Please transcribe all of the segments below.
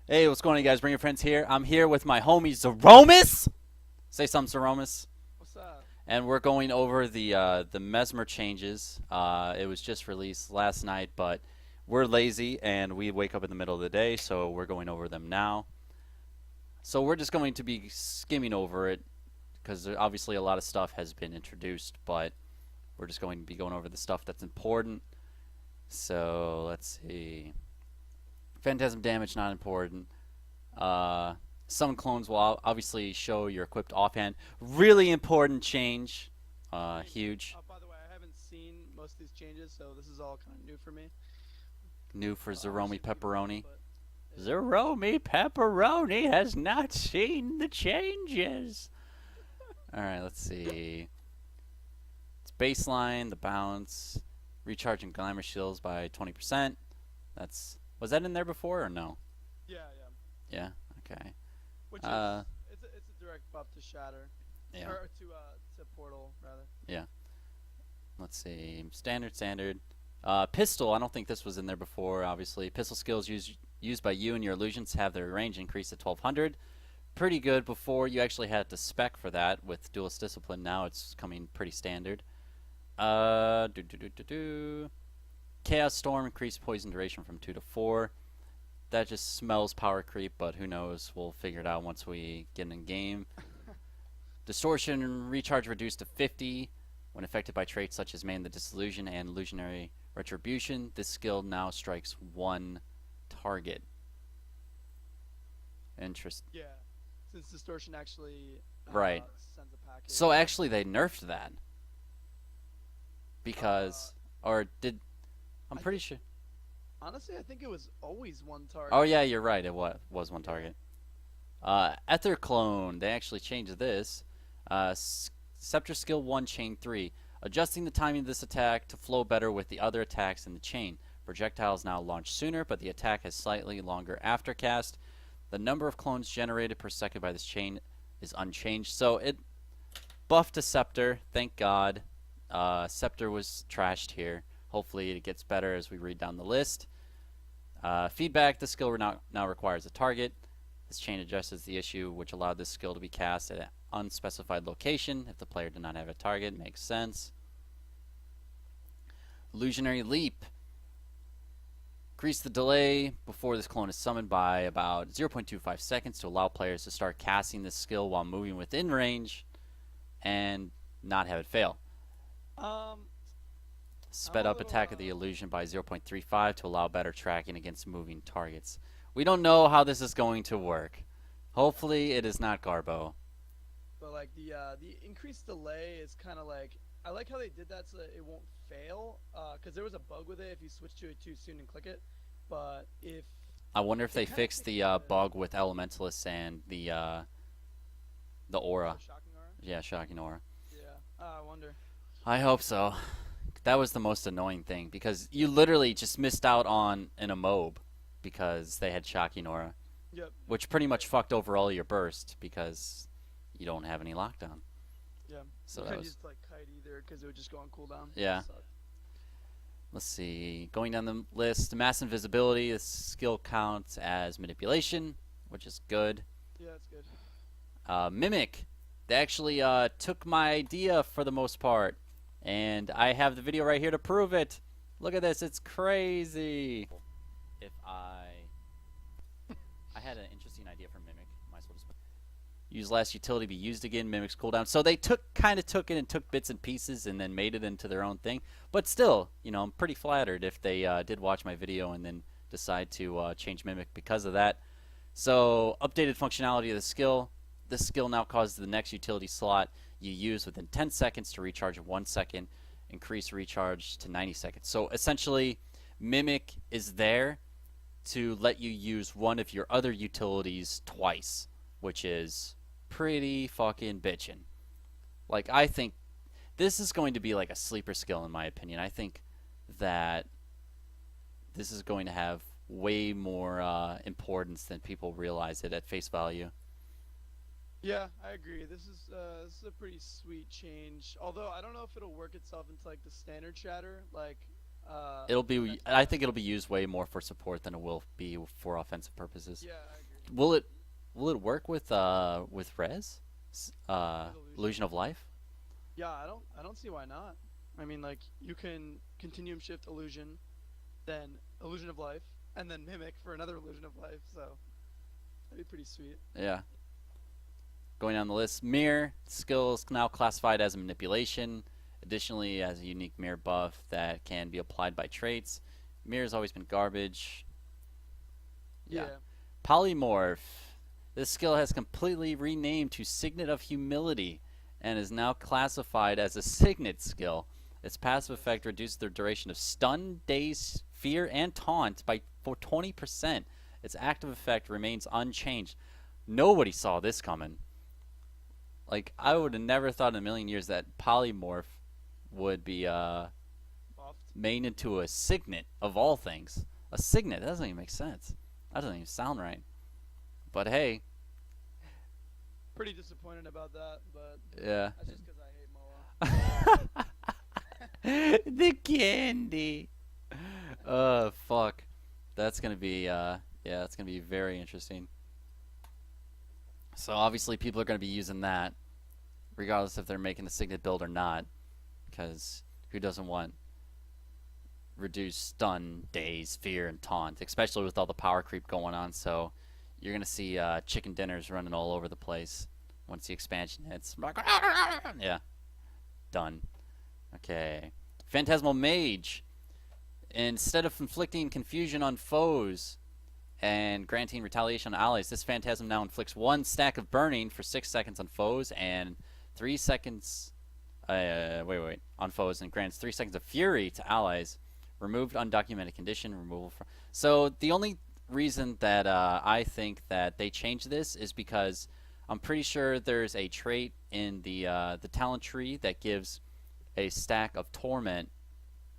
Hey, what's going on, guys? Bring your friends here. I'm here with my homie Zeromis. Say something, Zeromis. What's up? And we're going over the Mesmer changes. It was just released last night, but we're lazy and we wake up in the middle of the day, so we're going over them now. So we're just going to be skimming over it because obviously a lot of stuff has been introduced, but we're just going to be going over the stuff that's important. So let's see. Phantasm damage not important. Uh, some clones will obviously show you're equipped offhand. Really important change. Sweet. Huge. By the way, I haven't seen most of these changes, so this is all kind of new for me. New for Zeromi Obviously, people know, Pepperoni. but yeah. Zeromi Pepperoni has not seen the changes. Alright, let's see. It's baseline, the bounce, recharging glamour shields by 20%. Was that in there before or no? Yeah, yeah. Yeah, okay. Which Uh, is it's a direct buff to Shatter, yeah, or to Portal rather. yeah. Let's see. Standard. Pistol, I don't think this was in there before, obviously. Pistol skills used by you and your illusions have their range increased to 1200. Pretty good. Before you actually had to spec for that with Duelist Discipline. Now it's coming pretty standard. Uh, do, do, do, do, do. Chaos Storm increased poison duration from 2 to 4. That just smells power creep, but who knows? We'll figure it out once we get in game. Distortion recharge reduced to 50. When affected by traits such as Man the Disillusion and Illusionary Retribution, this skill now strikes one target. Interest. Yeah, since Distortion actually Right. sends a package. So actually, they nerfed that Uh, because, or did I'm I pretty think sure. honestly, I think it was always one Oh target. yeah, you're right. It was one Yeah. target. Ether Clone. They actually changed this. Scepter skill 1, chain 3. Adjusting the timing of this attack to flow better with the other attacks in the chain. Projectiles now launch sooner, but the attack has slightly longer aftercast. The number of clones generated per second by this chain is unchanged. So it buffed to Scepter, thank God. Scepter was trashed here. Hopefully it gets better as we read down the list. Feedback, the skill now requires a target. This chain addresses the issue which allowed this skill to be cast at an unspecified location if the player did not have a target. Makes sense. Illusionary Leap. Increase the delay before this clone is summoned by about 0.25 seconds to allow players to start casting this skill while moving within range and not have it fail. Um, I'm Sped a up little attack of the illusion by 0.35 to allow better tracking against moving targets. We don't know how this is going to work. Hopefully it is not Garbo. but like the increased delay is kind of like I like how they did that so that it won't fail. Because there was a bug with it if you switch to it too soon and click it. But if I wonder if they they kind of fixed take the away the bug with Elementalists and the oh aura. the shocking aura. Yeah, shocking aura. Yeah. I wonder. I hope so. That was the most annoying thing because you literally just missed out on an emobe because they had shocking aura, Yep. which pretty much fucked over all your burst because you don't have any lockdown. Yeah. So You that couldn't was use like kite either because it would just go on cooldown. yeah. Sucked. Let's see. Going down the list, mass invisibility. This skill counts as manipulation, which is good. Yeah, that's good. Mimic. They actually took my idea for the most part, and I have the video right here to prove it. Look at this. It's crazy. If I had an interesting idea for Mimic. Might as well just use last utility be used again. Mimic's cooldown. So they kind of took it and took bits and pieces and then made it into their own thing. But still, I'm pretty flattered if they did watch my video and then decide to change Mimic because of that. So updated functionality of the skill. This skill now causes the next utility slot you use within 10 seconds to recharge in 1 second. Increase recharge to 90 seconds. So essentially, Mimic is there to let you use one of your other utilities twice, which is pretty fucking bitchin'. Like, I think this is going to be like a sleeper skill in my opinion. I think that this is going to have way more importance than people realize it at face value. Yeah, I agree. This is a pretty sweet change. Although I don't know if it'll work itself into like the standard shatter. Like, It'll be. next I patch. think it'll be used way more for support than it will be for offensive purposes. Yeah, I agree. Will it? Will it work with res? With Illusion illusion. of life? Yeah, I don't see why not. I mean, like you can continuum shift illusion, then illusion of life, and then mimic for another illusion of life. So that'd be pretty sweet. Yeah. Going down the list, mirror skill is now classified as a manipulation. Additionally, as a unique mirror buff that can be applied by traits. Mirror's always been garbage. Yeah. Yeah. Polymorph. This skill has completely renamed to Signet of Humility and is now classified as a Signet skill. Its passive effect reduces the duration of stun, daze, fear, and taunt by for 20%. Its active effect remains unchanged. Nobody saw this coming. Like, I would have never thought in a million years that Polymorph would be Buffed. made into a Signet of all things. A Signet? That doesn't even make sense. That doesn't even sound right. But hey, Pretty disappointed about that, but yeah. that's just because I hate Moa. The candy. Fuck. That's gonna be yeah, that's gonna be very interesting. So obviously people are gonna be using that, regardless if they're making a Signet build or not, because who doesn't want reduced stun, daze, fear, and taunt, especially with all the power creep going on. So you're gonna see chicken dinners running all over the place once the expansion hits. Yeah, done. Okay, Phantasmal Mage. Instead of inflicting confusion on foes and granting retaliation on allies, this Phantasm now inflicts 1 stack of burning for 6 seconds on foes and 3 seconds. On foes, and grants 3 seconds of fury to allies. Removed undocumented condition. Removal from. So the only reason that I think that they changed this is because I'm pretty sure there's a trait in the talent tree that gives a stack of torment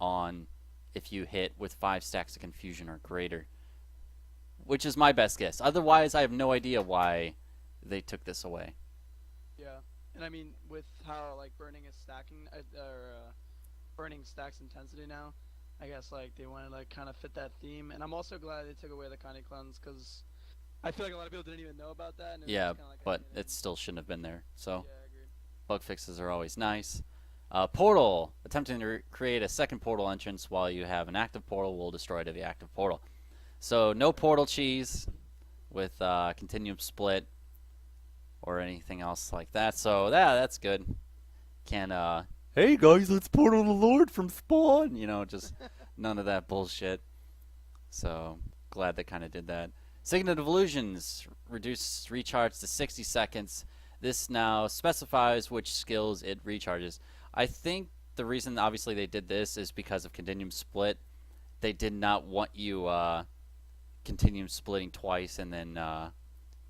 on if you hit with 5 stacks of confusion or greater, which is my best guess. Otherwise, I have no idea why they took this away. Yeah, and I mean with how like burning is stacking burning stacks intensity now, I guess like they want to like kind of fit that theme. And I'm also glad they took away the Connie cleanse because I feel like a lot of people didn't even know about that. And it was Yeah, just kinda like a but hidden- it still shouldn't have been there. So Yeah, I agree. bug fixes are always nice. Portal. Attempting to create a second portal entrance while you have an active portal will destroy the active portal. So no portal cheese with continuum split or anything else like that. So that's good. Can hey guys, let's portal the Lord from spawn. You know, just none of that bullshit. So glad they kind of did that. Signet of Illusions. Reduce recharge to 60 seconds. This now specifies which skills it recharges. I think the reason obviously they did this is because of continuum split. They did not want you continuum splitting twice and then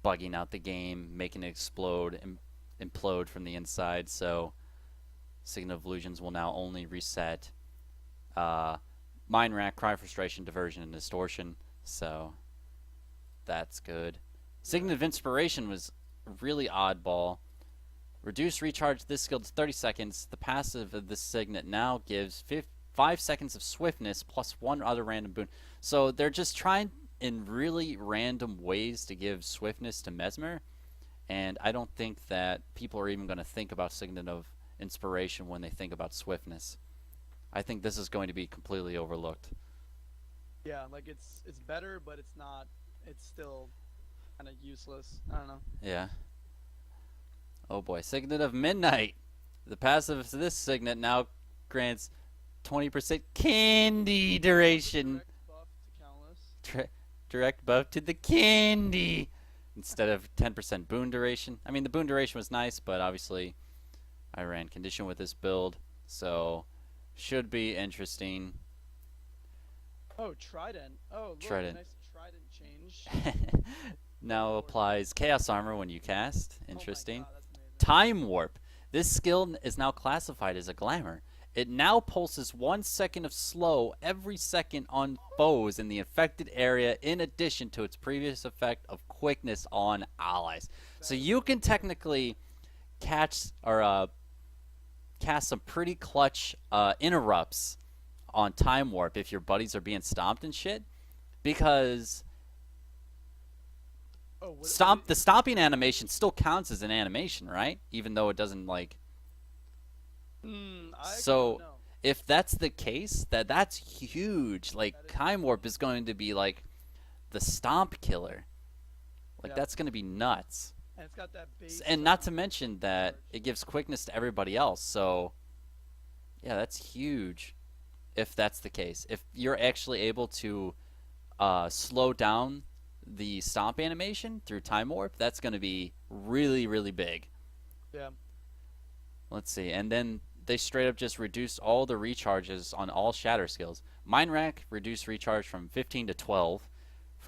bugging out the game, making it explode and implode from the inside. So Signet of Illusions will now only reset Mind Rack, Cry Frustration, Diversion, and Distortion. So that's good. Signet of Inspiration was really oddball. Reduce recharge this skill to 30 seconds. The passive of this Signet now gives 5 seconds of swiftness plus 1 other random boon. So they're just trying in really random ways to give swiftness to Mesmer, and I don't think that people are even going to think about Signet of Inspiration when they think about swiftness. I think this is going to be completely overlooked. Yeah, like it's better, but it's not. It's still kind of useless. I don't know. Yeah. Oh boy, Signet of Midnight. The passive of this Signet now grants 20% candy duration. Direct buff to countless. Direct buff to the candy instead of 10% boon duration. I mean, the boon duration was nice, but obviously I ran condition with this build, so should be interesting. Oh, Trident. Oh, look, Trident. nice Trident change. Now applies Chaos Armor when you cast. Interesting. Oh my God, that's amazing. Time Warp. This skill is now classified as a glamour. It now pulses 1 second of slow every second on foes in the affected area, in addition to its previous effect of quickness on allies. So you can technically catch or cast some pretty clutch interrupts on Time Warp if your buddies are being stomped and shit, because Oh, the stomping animation still counts as an animation, right? Even though it doesn't like. I actually So don't know. if that's the case, that's huge. Like That is Time Warp is going to be like the stomp killer. Like Yeah. that's going to be nuts. And it's got that base. And not to mention that it gives quickness to everybody else. So yeah, that's huge. If that's the case, if you're actually able to slow down the stomp animation through Time Warp, that's going to be really, really big. Yeah. Let's see. And then they straight up just reduced all the recharges on all shatter skills. Mind Rack reduced recharge from 15 to 12.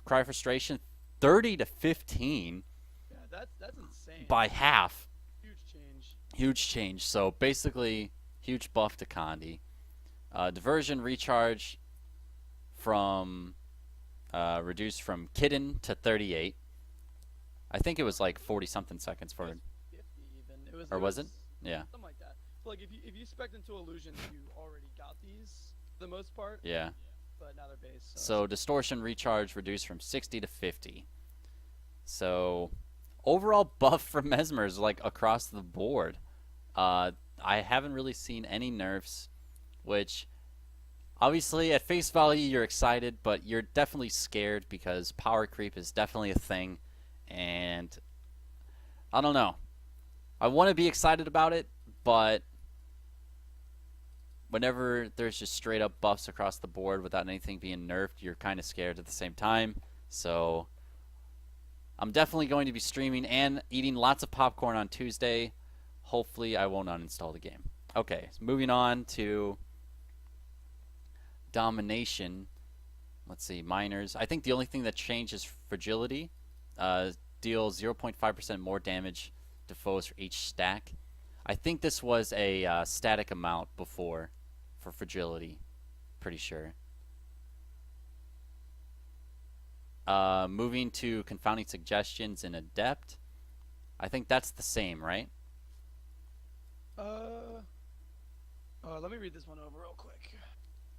Cry Frustration 30 to 15 Yeah, that's insane. by half. Huge change. Huge change. So basically, huge buff to Condi. Diversion recharge from reduced from Kitten to 38. I think it was like 40 something seconds for it. 50 even. It was. Or was it? Yeah. Something like that. But like if you spec into illusions, you already got these for the most part. Yeah. But now they're base. So distortion recharge reduced from 60 to 50. So overall buff for Mesmer is like across the board. I haven't really seen any nerfs, which obviously at face value you're excited, but you're definitely scared because power creep is definitely a thing, and I don't know. I want to be excited about it, but whenever there's just straight up buffs across the board without anything being nerfed, you're kind of scared at the same time. So I'm definitely going to be streaming and eating lots of popcorn on Tuesday. Hopefully I won't uninstall the game. Okay, so moving on to Domination. Let's see, minors. I think the only thing that changed is fragility. Deals 0.5% more damage to foes for each stack. I think this was a static amount before for fragility. Pretty sure. Moving to confounding suggestions in adept. I think that's the same, right? Let me read this one over real quick.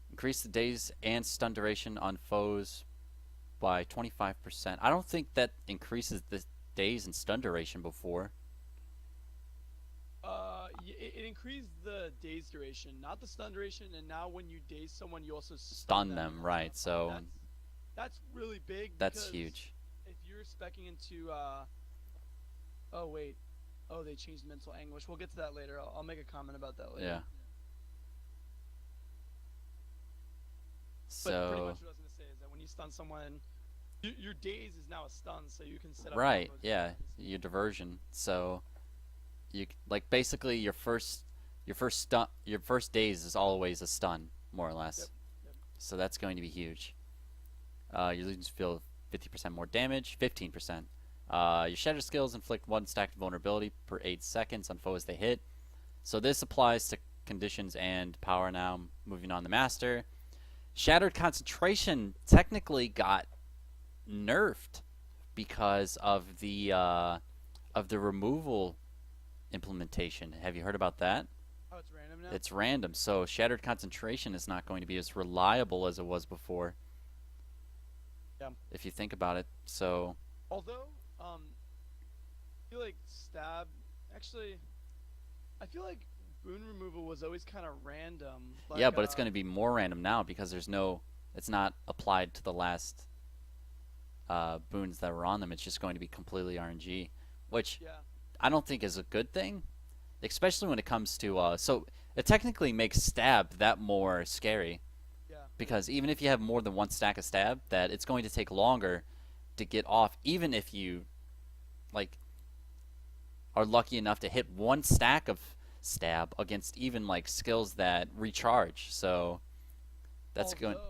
Increase the days and stun duration on foes by 25%. I don't think that increases the days and stun duration before. It increased the days duration, not the stun duration, and now when you daze someone, you also Stun them, right? So that's really big. that's because huge. If you're specking into, oh wait, oh they changed mental anguish. We'll get to that later. I'll make a comment about that later. Yeah. But pretty So much what I was gonna say is that when you stun someone, your daze is now a stun, so you can set up right, combos yeah, with stuns. your diversion. So you like basically your first days is always a stun, more or less. Yep. So that's going to be huge. Your illusions feel 50% more damage, 15%. Your shatter skills inflict 1 stacked vulnerability per 8 seconds on foes they hit. So this applies to conditions and power now. Moving on to master. Shattered concentration technically got nerfed because of the removal implementation. Have you heard about that? Oh, it's random now. It's random, so shattered concentration is not going to be as reliable as it was before. Yeah. If you think about it. So Although, I feel like stab. Actually, I feel like boon removal was always kind of random. Like, yeah, but it's going to be more random now because it's not applied to the last boons that were on them. It's just going to be completely RNG, which Yeah. I don't think is a good thing, especially when it comes to so it technically makes stab that more scary. Yeah. Because even if you have more than 1 stack of stab, that it's going to take longer to get off, even if you like are lucky enough to hit 1 stack of stab against even like skills that recharge. So that's going. Although,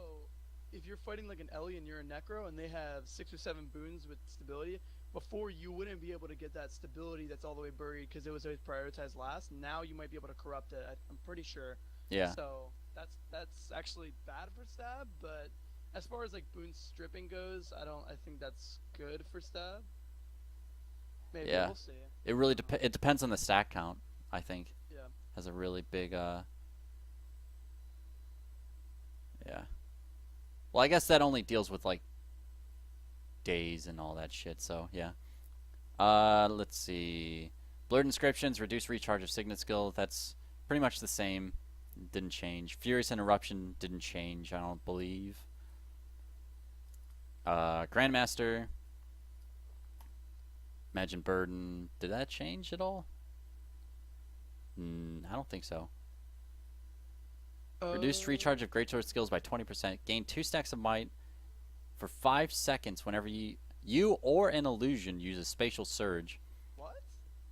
if you're fighting like an Ellie and you're a Necro and they have 6 or 7 boons with stability, before you wouldn't be able to get that stability that's all the way buried because it was always prioritized last. Now you might be able to corrupt it. I'm pretty sure. Yeah. So that's actually bad for stab, but as far as like boon stripping goes, I think that's good for stab. Maybe Yeah. we'll see. It really it depends on the stack count. I think Yeah. has a really big Yeah. Well, I guess that only deals with like days and all that shit. So yeah. Let's see. Blurred inscriptions, reduce recharge of signet skill. That's pretty much the same. Didn't change. Furious interruption didn't change. I don't believe. Grandmaster. Imagine burden. Did that change at all? I don't think so. Reduced recharge of greatsword skills by 20%. Gain 2 stacks of might for 5 seconds whenever you or an illusion use a spatial surge. What?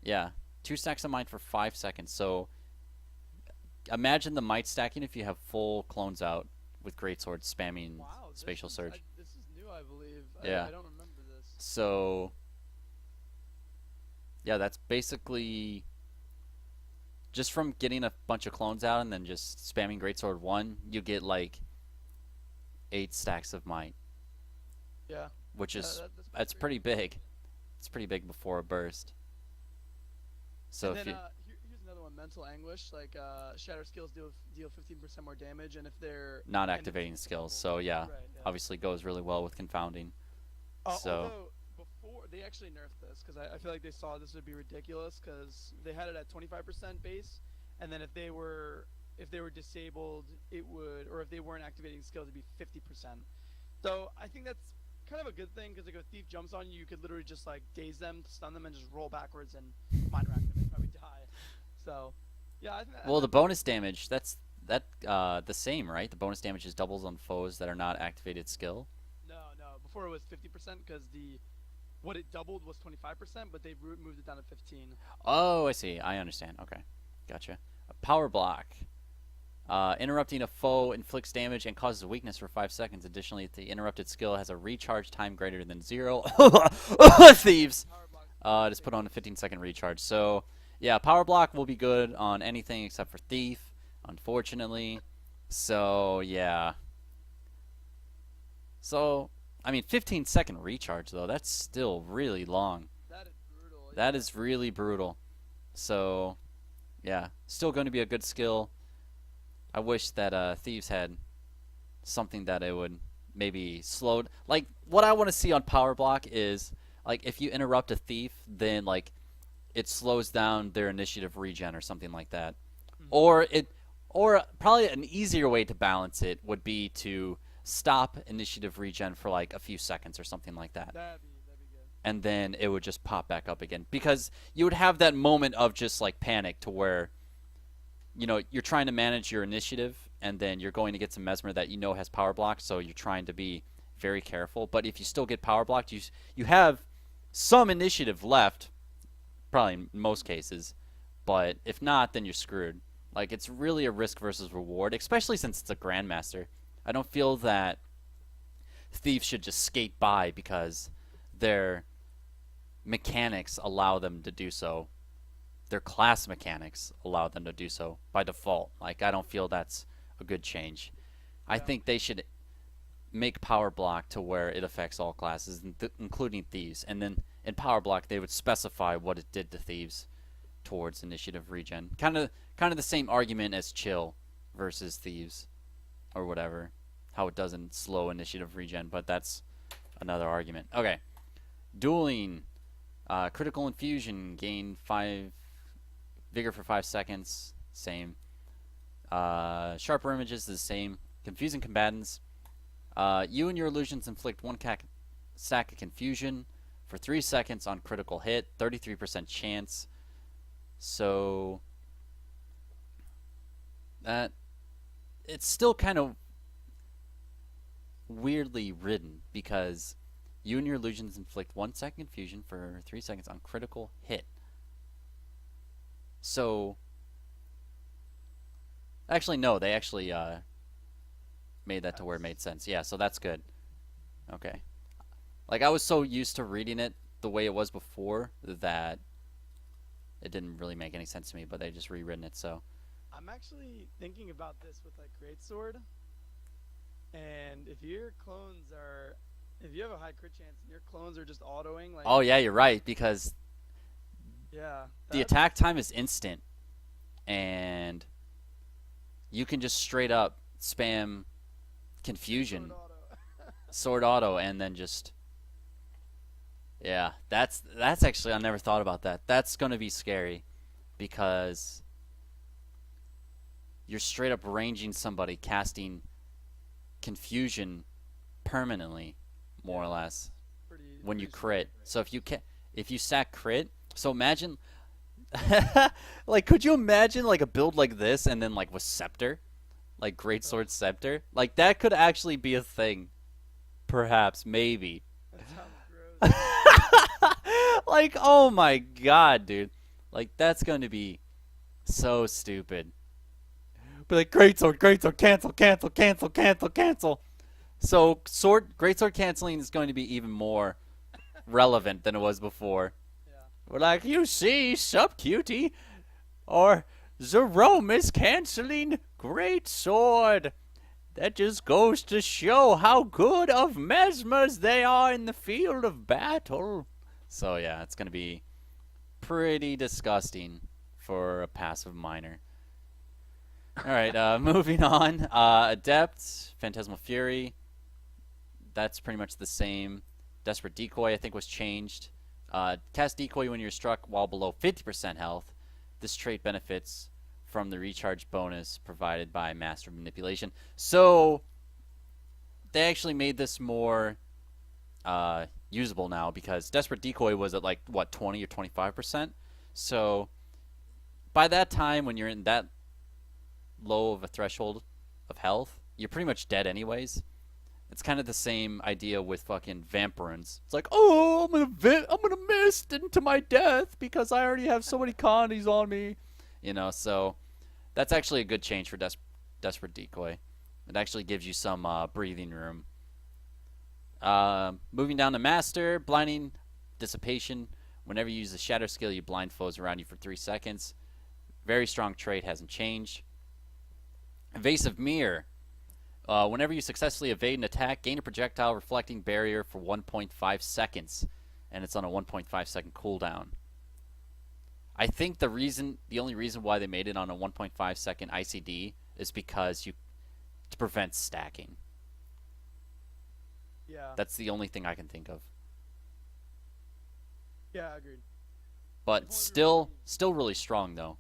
Yeah, 2 stacks of might for 5 seconds. So imagine the might stacking if you have full clones out with greatsword spamming spatial surge. This is new, I believe. Yeah. I don't remember this. So yeah, that's basically just from getting a bunch of clones out and then just spamming greatsword 1, you get like 8 stacks of might. Yeah. Which is that's pretty big. It's pretty big before a burst. So and if then, you here's another one: mental anguish. Like shatter skills deal 15% more damage, and if they're not activating skills, so yeah, right, yeah. obviously goes really well with confounding. So although before they actually nerfed this, because I feel like they saw this would be ridiculous, because they had it at 25% base, and then if they were disabled, it would, or if they weren't activating skills, it'd be 50%. So I think that's kind of a good thing, because like if a thief jumps on you, you could literally just like daze them, stun them, and just roll backwards and minor activate, probably die. So yeah, I think well, the bonus damage the same, right? The bonus damage is doubles on foes that are not activated skill. No, before it was 50%, because what it doubled was 25%, but they moved it down to 15. Oh, I see. I understand. Okay, gotcha. A power block. Interrupting a foe inflicts damage and causes weakness for 5 seconds. Additionally, if the interrupted skill has a recharge time greater than 0, thieves, just put on a 15-second recharge. So, yeah, power block will be good on anything except for thief, unfortunately. So, yeah. So, I mean, 15-second recharge, though, that's still really long. That is brutal. That is really brutal. So, yeah, still going to be a good skill. I wish that Thieves had something that it would maybe slow. Like, what I want to see on Power Block is, like, if you interrupt a Thief, then, like, it slows down their initiative regen or something like that. Mm-hmm. Or probably an easier way to balance it would be to stop initiative regen for, like, a few seconds or something like that. That'd be good. And then it would just pop back up again. Because you would have that moment of just, like, panic to where, you know, you're trying to manage your initiative, and then you're going to get some Mesmer that you know has power block, so you're trying to be very careful. But if you still get power blocked, you have some initiative left, probably in most cases. But if not, then you're screwed. Like, it's really a risk versus reward, especially since it's a Grandmaster. I don't feel that Thieves should just skate by because their mechanics allow them to do so. Their class mechanics allow them to do so by default. Like, I don't feel that's a good change. Yeah. I think they should make Power Block to where it affects all classes, including Thieves. And then in Power Block, they would specify what it did to Thieves towards initiative regen. Kind of the same argument as Chill versus Thieves or whatever. How it doesn't slow initiative regen, but that's another argument. Okay. Dueling. Critical Infusion. Gain 5... Vigor for 5 seconds, same. Sharper Images is the same. Confusing Combatants. You and your illusions inflict 1 stack of Confusion for 3 seconds on critical hit, 33% chance. So that it's still kind of weirdly written, because you and your illusions inflict 1 second Confusion for 3 seconds on critical hit. So, actually, no, they actually made that to where it made sense. Yeah, so that's good. Okay. Like, I was so used to reading it the way it was before that it didn't really make any sense to me, but they just rewritten it, so. I'm actually thinking about this with, like, Greatsword. And if your clones are... If you have a high crit chance and your clones are just autoing, like... Oh, yeah, you're right, because... Yeah. The attack time is instant, and you can just straight up spam confusion, Sword auto. sword auto, and then just yeah. That's actually I never thought about that. That's gonna be scary because you're straight up ranging somebody, casting confusion permanently, more or less, when you crit. So if you sack crit, so imagine, like, could you imagine like a build like this and then like with Scepter, like Greatsword Scepter, like that could actually be a thing, perhaps, maybe. That sounds gross. Like, oh my god, dude, like that's going to be so stupid. Be like greatsword, cancel, cancel, cancel, cancel, cancel. So greatsword canceling is going to be even more relevant than it was before. Yeah. We're like, you see, sup cutie, or Zeromis canceling greatsword. That just goes to show how good of Mesmers they are in the field of battle. So yeah, it's gonna be pretty disgusting for a passive miner. All right, moving on. Adept, Phantasmal Fury. That's pretty much the same. Desperate Decoy, I think, was changed. Cast Decoy when you're struck while below 50% health. This trait benefits from the recharge bonus provided by Master of Manipulation. So, they actually made this more usable now because Desperate Decoy was at like, what, 20 or 25%? So, by that time, when you're in that low of a threshold of health, you're pretty much dead anyways. It's kind of the same idea with fucking Vampirins. It's like, oh, I'm gonna mist into my death because I already have so many condies on me, you know. So that's actually a good change for Desperate Decoy. It actually gives you some breathing room. Moving down to Master, blinding dissipation. Whenever you use the Shatter skill, you blind foes around you for 3 seconds. Very strong trait, hasn't changed. Evasive Mirror. Whenever you successfully evade an attack, gain a projectile reflecting barrier for 1.5 seconds, and it's on a 1.5 second cooldown. I think the only reason why they made it on a 1.5 second ICD is because to prevent stacking. Yeah. That's the only thing I can think of. Yeah, agreed. But still really strong though.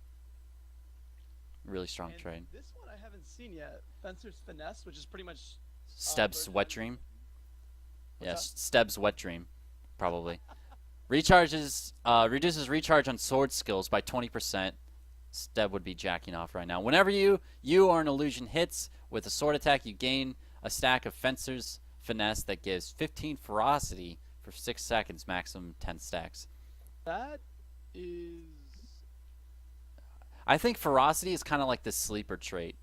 Really strong And trade. this one I haven't seen yet. Fencer's Finesse, which is pretty much Steb's version- Wet Dream. What's Yes, Steb's Wet Dream, probably. Reduces recharge on sword skills by 20%. Steb would be jacking off right now. Whenever you or an illusion hits with a sword attack, you gain a stack of Fencer's Finesse that gives 15 ferocity for 6 seconds, maximum 10 stacks. That is. I think ferocity is kind of like the sleeper trait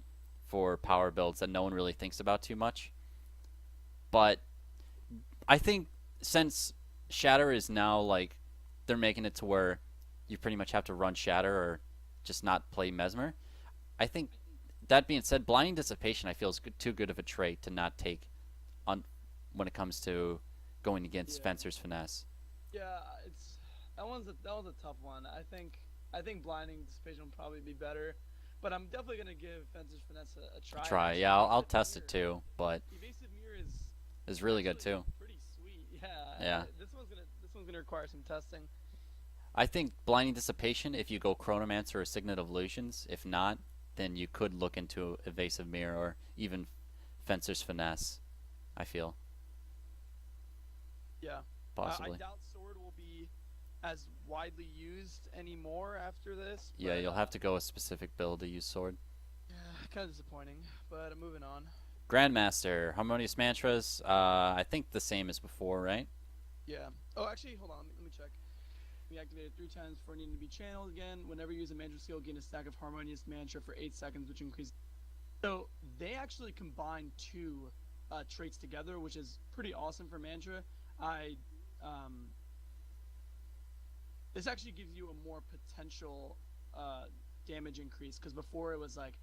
for power builds that no one really thinks about too much. But I think since Shatter is now like they're making it to where you pretty much have to run Shatter or just not play Mesmer. I think that being said, blinding dissipation I feel is too good of a trait to not take on when it comes to going against Fencer's Finesse. Yeah, that was a tough one. I think blinding dissipation will probably be better, but I'm definitely gonna give Fencer's Finesse a try. Yeah, I'll test it too, but Evasive Mirror is really good too. Pretty sweet. Yeah. Yeah. This one's gonna require some testing. I think blinding dissipation if you go Chronomancer or Signet of Illusions. If not, then you could look into Evasive Mirror or even Fencer's Finesse. I feel. Yeah. Possibly. I doubt Sword will be as widely used anymore after this. Yeah, but, you'll have to go a specific build to use Sword. Yeah, kind of disappointing, but I'm moving on. Grandmaster, Harmonious Mantras, I think the same as before, right? Yeah. Oh, actually, hold on. Let me check. We activated 3 times before needing to be channeled again. Whenever you use a mantra skill, gain a stack of Harmonious Mantra for 8 seconds, which increases. So they actually combine 2 traits together, which is pretty awesome for mantra. This actually gives you a more potential damage increase, because before it was like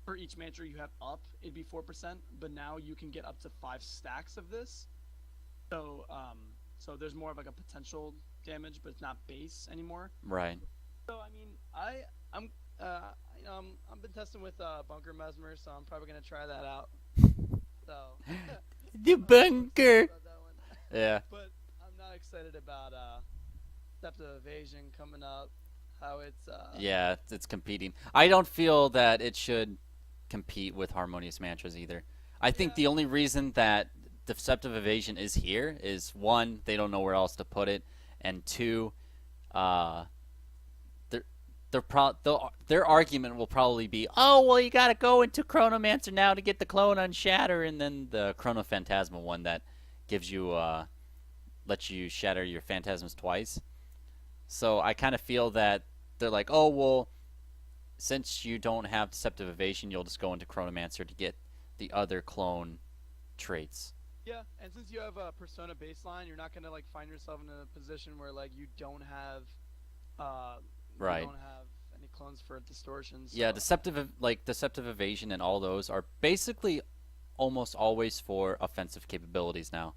for each mantra you have up, it'd be 4%, but now you can get up to 5 stacks of this. So so there's more of like a potential damage, but it's not base anymore. Right. So I mean, I've been testing with Bunker Mesmer, so I'm probably gonna try that out. So The I'm bunker. about that one. Yeah. But I'm not excited about Scepter Evasion coming up. How it's Yeah, it's competing. I don't feel that it should compete with Harmonious Mantras either. I think yeah, the only reason that Deceptive Evasion is here is one, they don't know where else to put it, and two, uh, their argument will probably be, oh well, you got to go into Chronomancer now to get the clone on Shatter, and then the Chrono Phantasma one that gives you lets you shatter your phantasms twice. So I kind of feel that they're like, oh well, since you don't have Deceptive Evasion, you'll just go into Chronomancer to get the other clone traits. yeah. And since you have a Persona baseline, you're not gonna like find yourself in a position where like you don't have uh Right. you don't have any clones for distortion. So. Yeah, Deceptive Evasion and all those are basically almost always for offensive capabilities now.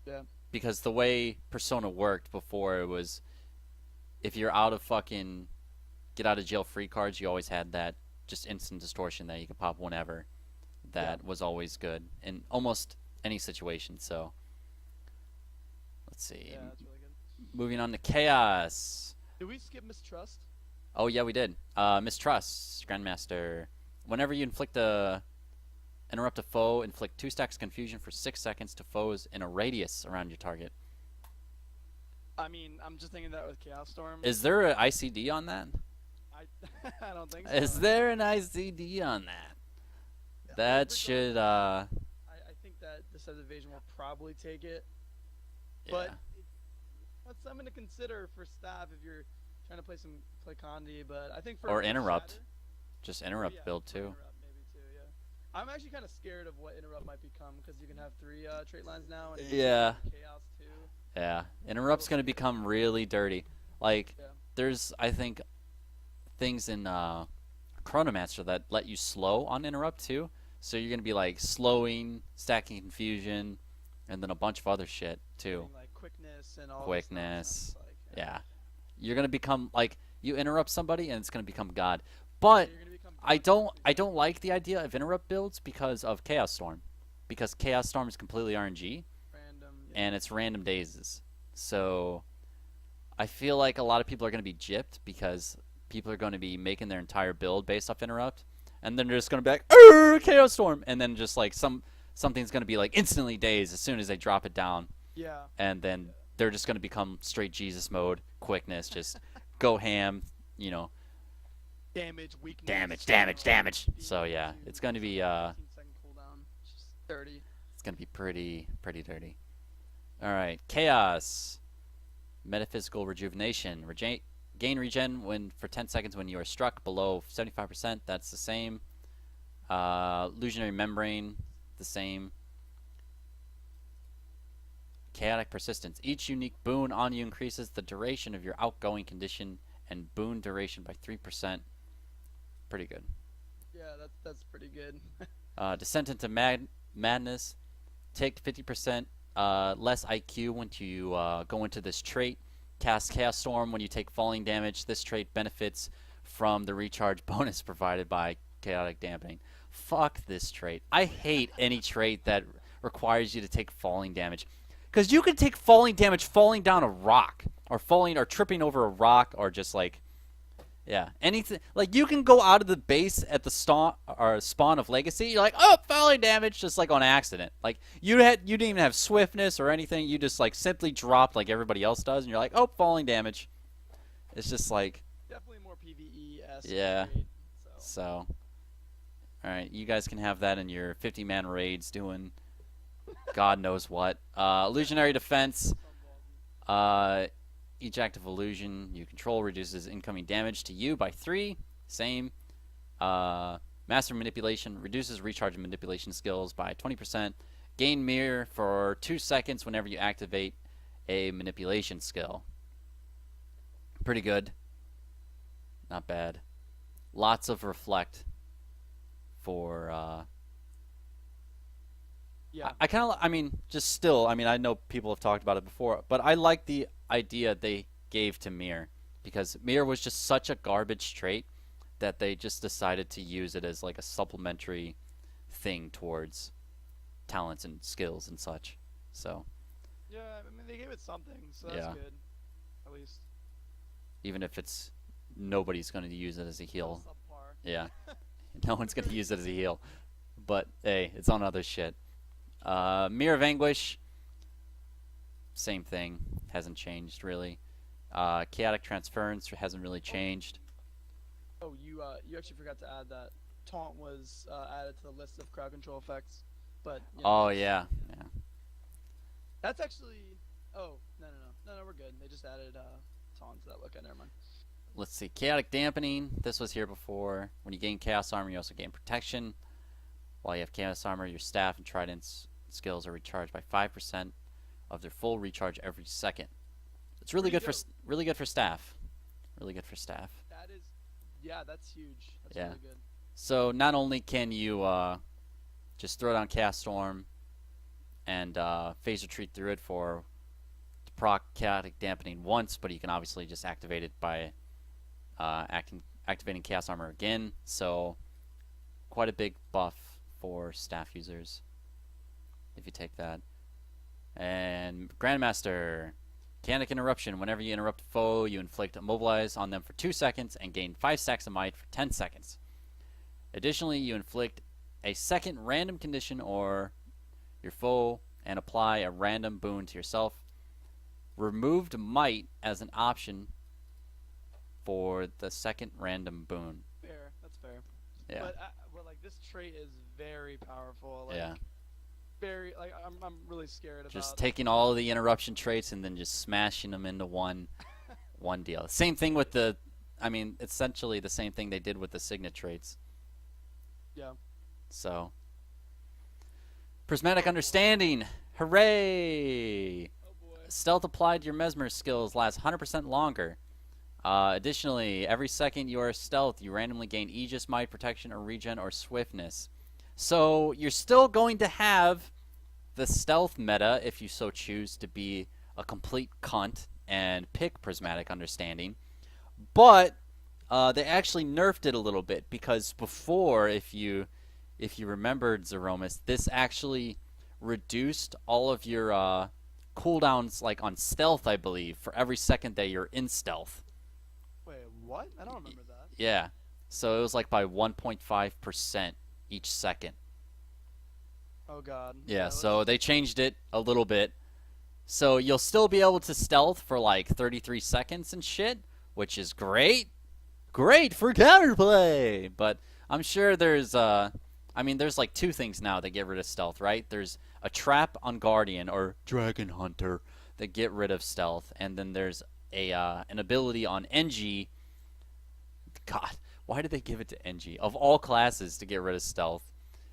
Yeah. Because the way Persona worked before, it was if you're out of fucking get out of jail free cards, you always had that just instant distortion that you could pop whenever. That was always good in almost any situation. So let's see. Yeah, that's really good. Moving on to Chaos. Did we skip Mistrust? Oh yeah, we did. Mistrust, Grandmaster. Whenever you interrupt a foe, inflict 2 stacks confusion for 6 seconds to foes in a radius around your target. I mean, I'm just thinking that with Chaos Storm. Is there an ICD on that? I don't think so. Is there an ICD on that? That should I think that Deceptive Evasion will probably take it. But that's something to consider for staff if you're trying to play Condi. But I think for or interrupt. Shatter, Just interrupt build too. Interrupt maybe too, yeah. I'm actually kind of scared of what interrupt might become because you can have 3 trait lines now. And Yeah. Chaos too. Yeah. Interrupt's gonna become really dirty. Like there's I think things in Chronomancer that let you slow on interrupt too. So you're gonna be like slowing, stacking confusion, and then a bunch of other shit too. Like quickness and all. Quickness. Like, yeah. You're gonna become like you interrupt somebody and it's gonna become God. But I don't like the idea of interrupt builds because of Chaos Storm. Because Chaos Storm is completely RNG. Random. Yeah. And it's random dazes. So I feel like a lot of people are gonna be gypped because people are gonna be making their entire build based off interrupt. And then they're just gonna be like, Chaos Storm, and then just like something's gonna be like instantly dazed as soon as they drop it down. Yeah. And then they're just gonna become straight Jesus mode, quickness, just go ham, you know. Damage, weakness. Damage. So yeah, it's gonna be 15-second cooldown. It's just dirty. It's gonna be pretty dirty. All right, Chaos, Metaphysical Rejuvenation, gain regen when for 10 seconds when you are struck below 75%. That's the same. Illusionary Membrane, the same. Chaotic Persistence. Each unique boon on you increases the duration of your outgoing condition and boon duration by 3%. Pretty good. Yeah, that's pretty good. Descent into Madness. Take 50% less IQ when you go into this trait. Cast Chaos Storm when you take falling damage. This trait benefits from the recharge bonus provided by Chaotic Dampening. Fuck this trait. I hate any trait that requires you to take falling damage. Because you can take falling damage falling down a rock. Or falling or tripping over a rock or just like... Yeah, anything. Like, you can go out of the base at the spawn of Legacy. You're like, oh, falling damage, just like on accident. Like, you didn't even have swiftness or anything. You just, like, simply dropped like everybody else does. And you're like, oh, falling damage. It's just like... Definitely more PvE-esque. Yeah. So. Alright, you guys can have that in your 50-man raids doing God knows what. Illusionary Defense. Each active illusion you control reduces incoming damage to you by 3. Same. Master Manipulation reduces recharge and manipulation skills by 20%. Gain Mirror for 2 seconds whenever you activate a manipulation skill. Pretty good. Not bad. Lots of Reflect for... Yeah. I mean, just still, I mean, I know people have talked about it before, but I like the idea they gave to Mirror, because Mirror was just such a garbage trait that they just decided to use it as like a supplementary thing towards talents and skills and such. So Yeah, I mean they gave it something, so that's Yeah. good. At least. even if it's nobody's going to use it as a heal. Still subpar. Yeah, no one's going to use it as a heal. But hey, it's on other shit. Mirror of Anguish, same thing, hasn't changed really. Chaotic Transference hasn't really changed. Oh, you actually forgot to add that taunt was added to the list of crowd control effects, but you know, Oh yeah, yeah. that's actually. Oh no, we're good. They just added taunt to that. Okay, never mind. Let's see, Chaotic Dampening. This was here before. When you gain Chaos Armor, you also gain Protection. While you have Chaos Armor, your staff and trident skills are recharged by 5% of their full recharge every second. It's really good for staff. Really good for staff. That is, yeah, that's huge. That's Yeah. really good. So not only can you just throw down Chaos Storm and phase retreat through it to proc Chaotic Dampening once, but you can obviously just activate it by activating Chaos Armor again. So quite a big buff for staff users if you take that. And Grandmaster, Chaotic Interruption. Whenever you interrupt a foe, you inflict Immobilize on them for 2 seconds and gain 5 stacks of might for 10 seconds. Additionally, you inflict a second random condition or your foe and apply a random boon to yourself. Removed might as an option for the second random boon. Fair. That's fair. Yeah. But like this trait is very powerful. Like, Yeah. Very like I'm really scared about. Just taking all of the interruption traits and then just smashing them into one deal. Same thing with the, I mean, essentially the same thing they did with the signet traits. Yeah. So, Prismatic Understanding, hooray! Oh boy. Stealth applied to your Mesmer skills lasts 100% longer. Additionally, every second you are stealth, you randomly gain Aegis, Might, Protection, or Regen, or Swiftness. So you're still going to have the stealth meta if you so choose to be a complete cunt and pick Prismatic Understanding. But they actually nerfed it a little bit because before, if you remembered Zeromis, this actually reduced all of your cooldowns like on stealth, I believe, for every second that you're in stealth. Wait, what? I don't remember that. Yeah. So it was like by 1.5% each second. Oh god. Yeah, so they changed it a little bit. So you'll still be able to stealth for like 33 seconds and shit, which is great. Great for counterplay. But I'm sure there's there's like two things now that get rid of stealth, right? There's a trap on Guardian or Dragon Hunter that get rid of stealth, and then there's an ability on NG. God, why did they give it to NG of all classes to get rid of stealth?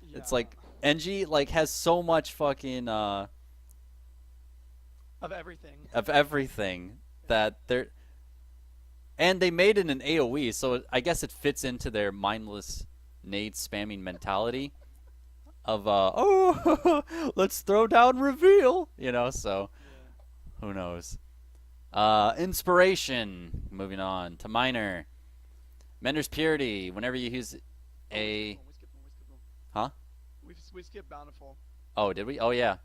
Yeah. It's like NG like has so much fucking of everything. that they're, and they made it an AoE, so I guess it fits into their mindless nade spamming mentality of let's throw down reveal, so Yeah. who knows. Inspiration, moving on to minor. Mender's Purity, whenever you use We skipped one. Huh? We skipped Bountiful. Oh, did we? Oh, yeah.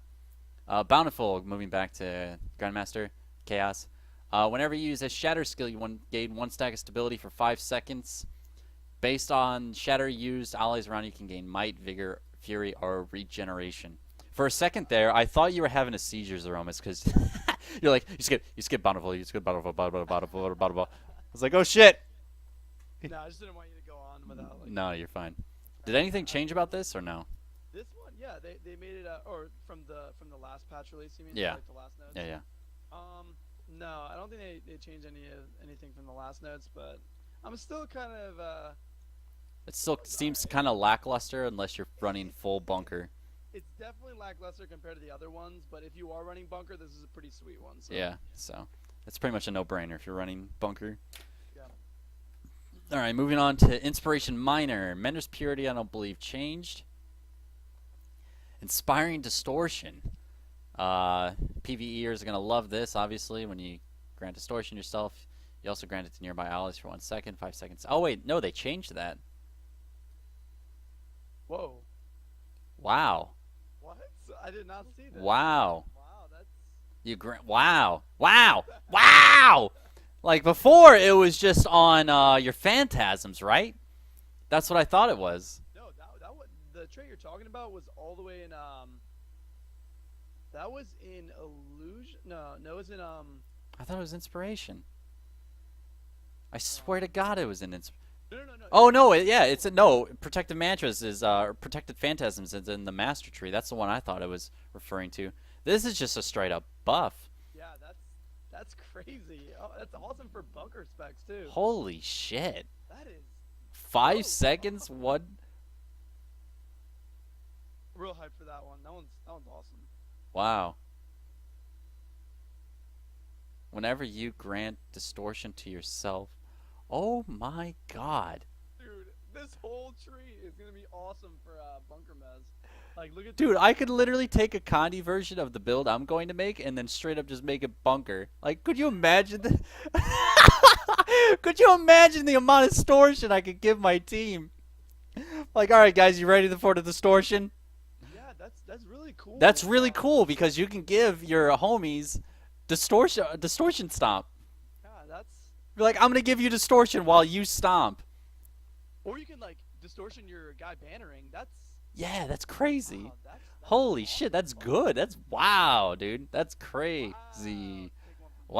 Bountiful, moving back to Grandmaster, Chaos. Whenever you use a Shatter skill, you gain 1 stack of stability for 5 seconds. Based on Shatter used, allies around you can gain Might, Vigor, Fury, or Regeneration. For a second there, I thought you were having a seizure, Zeromis, because you're like, you skip Bountiful, Bountiful. I was like, oh shit! No, I just didn't want you to go on without like. No, you're fine. Did anything change about this, or no? This one, yeah, they made it or from the last patch release, you mean? Yeah. Like the last notes? Yeah. No, I don't think they changed anything from the last notes, but I'm still kind of It still seems kind of lackluster unless you're running full bunker. It's definitely lackluster compared to the other ones, but if you are running bunker, this is a pretty sweet one. So. Yeah, so it's pretty much a no-brainer if you're running bunker. Yeah. All right, moving on to Inspiration Minor. Mender's Purity, I don't believe, changed. Inspiring Distortion. PvEers are going to love this, obviously, when you grant Distortion yourself. You also grant it to nearby allies for 1 second, 5 seconds. Oh, wait, no, they changed that. Whoa. Wow. What? I did not see that. Wow. Wow, that's. Wow. Like before, it was just on your Phantasms, right? That's what I thought it was. No, that was the trait you're talking about was all the way in That was in illusion. No, it was in I thought it was inspiration. I swear to God, it was in inspiration. No. Oh no! It's no. Protective mantras is protected phantasms is in the master tree. That's the one I thought it was referring to. This is just a straight up buff. Yeah, that's crazy. Oh, that's awesome for bunker specs too. Holy shit! That is 5 seconds. What? real hype for that one. That one's awesome. Wow. Whenever you grant distortion to yourself. Oh my God. Dude, this whole tree is gonna be awesome for bunker mez. Like, look at. Dude, I could literally take a Condi version of the build I'm going to make and then straight up just make it bunker. Like, could you imagine the Could you imagine the amount of distortion I could give my team? Like, all right, guys, you ready for the distortion? Yeah, that's really cool. That's really cool because you can give your homies distortion stomp. Yeah, that's. Be like, I'm gonna give you distortion while you stomp. Or you can like distortion your guy bannering. Yeah, that's crazy. Wow, that's Holy awesome. shit, that's good. That's wow, dude. That's crazy. Take one from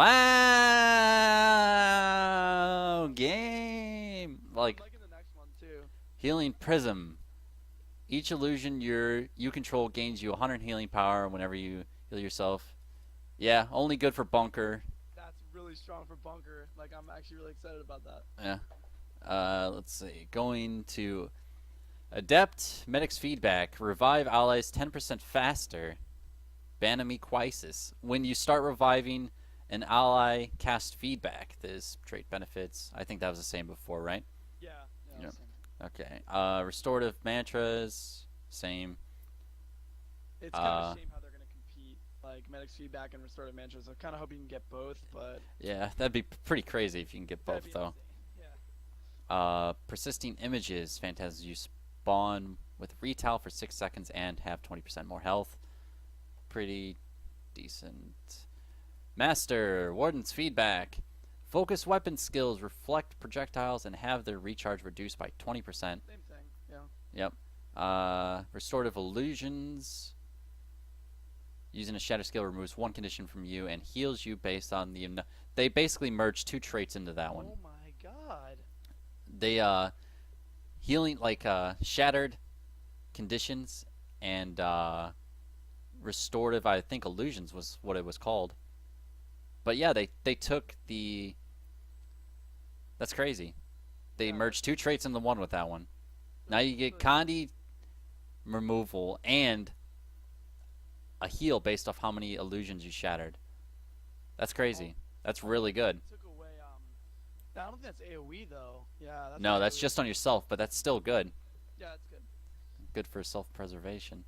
Wow, game. Like I'm liking the next one too. healing prism. Each illusion you control gains you 100 healing power whenever you heal yourself. Yeah, only good for bunker. That's really strong for bunker. Like, I'm actually really excited about that. Yeah. Let's see. Going to Adept Medic's feedback. Revive allies 10% faster. Banami Crisis. When you start reviving an ally, cast feedback. This trait benefits. I think that was the same before, right? Yeah. Yep. Same. Okay. Restorative mantras. Same. It's kind of a shame how they're gonna compete, like medic's feedback and restorative mantras. I kind of hope you can get both, but Yeah, that'd be pretty crazy if you can get both, that'd be though. insane. Yeah. Persisting images. Phantasms you spawn with retail for 6 seconds and have 20% more health. Pretty decent. Master Warden's feedback. Focus weapon skills reflect projectiles and have their recharge reduced by 20%. Same thing. Yeah. Yep. Restorative illusions. Using a shatter skill removes one condition from you and heals you based on the. They basically merged 2 traits into that one. Oh my god. They healing like shattered conditions and restorative. I think illusions was what it was called. But yeah, they took the. That's crazy. They merged 2 traits into one with that one. Now you get Condi removal and a heal based off how many illusions you shattered. That's crazy. That's really good. Took away. I don't think that's AOE though. Yeah. That's No, not that's AOE. just on yourself, but that's still good. Yeah, that's good. Good for self-preservation.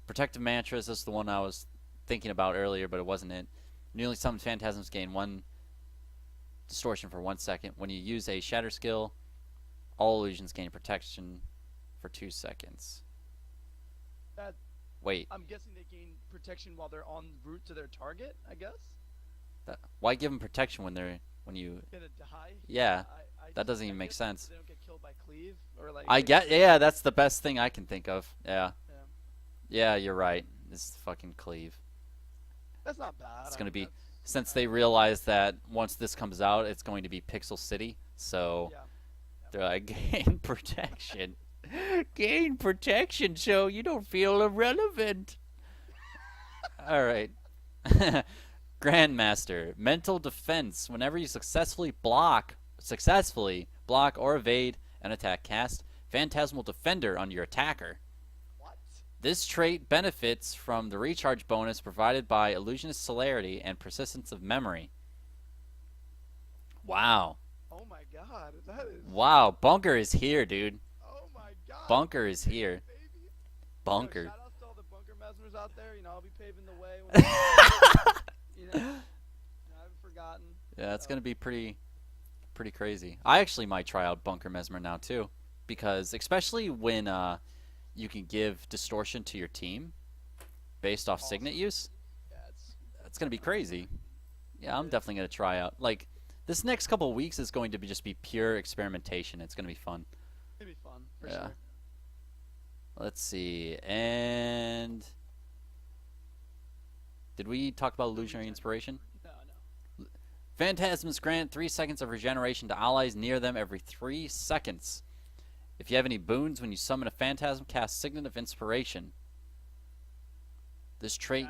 Protective mantras is the one I was thinking about earlier, but it wasn't it. Newly summoned phantasms gain 1 distortion for 1 second. When you use a shatter skill, all illusions gain protection for 2 seconds. That. Wait, I'm guessing they gain protection while they're en route to their target. I guess. why give them protection when you? Gonna die. Yeah, I that doesn't even I make guess sense. They don't get killed by cleave or like. I get, yeah, that's the best thing I can think of. Yeah, Yeah. yeah, you're right. This is fucking cleave. That's not bad. It's I gonna mean, be that's- since they realize that once this comes out, it's going to be Pixel City. So Yeah. they're like, gain protection, gain protection, so you don't feel irrelevant. All right. Grandmaster, mental defense. Whenever you successfully block or evade an attack, cast Phantasmal Defender on your attacker. What? This trait benefits from the recharge bonus provided by Illusionist Celerity and Persistence of Memory. Wow. Oh my god. That is. Wow, Bunker is here, dude. Oh my god. Bunker is here. Baby. Bunker. Yo, shout out to all the bunker mesmers out there. You know, I'll be paving the way. When I haven't forgotten. Yeah, it's gonna be pretty crazy. I actually might try out Bunker Mesmer now too, because especially when you can give distortion to your team, based off Awesome. signet use. Yeah, That's gonna be crazy. Yeah, I'm Yeah. definitely gonna try out. Like this next couple of weeks is going to be just be pure experimentation. It's gonna be fun. it'd be fun for Yeah. sure. Let's see. And did we talk about illusionary inspiration? No, no. Phantasms grant 3 seconds of regeneration to allies near them every 3 seconds. If you have any boons when you summon a phantasm, cast Signet of Inspiration. This trait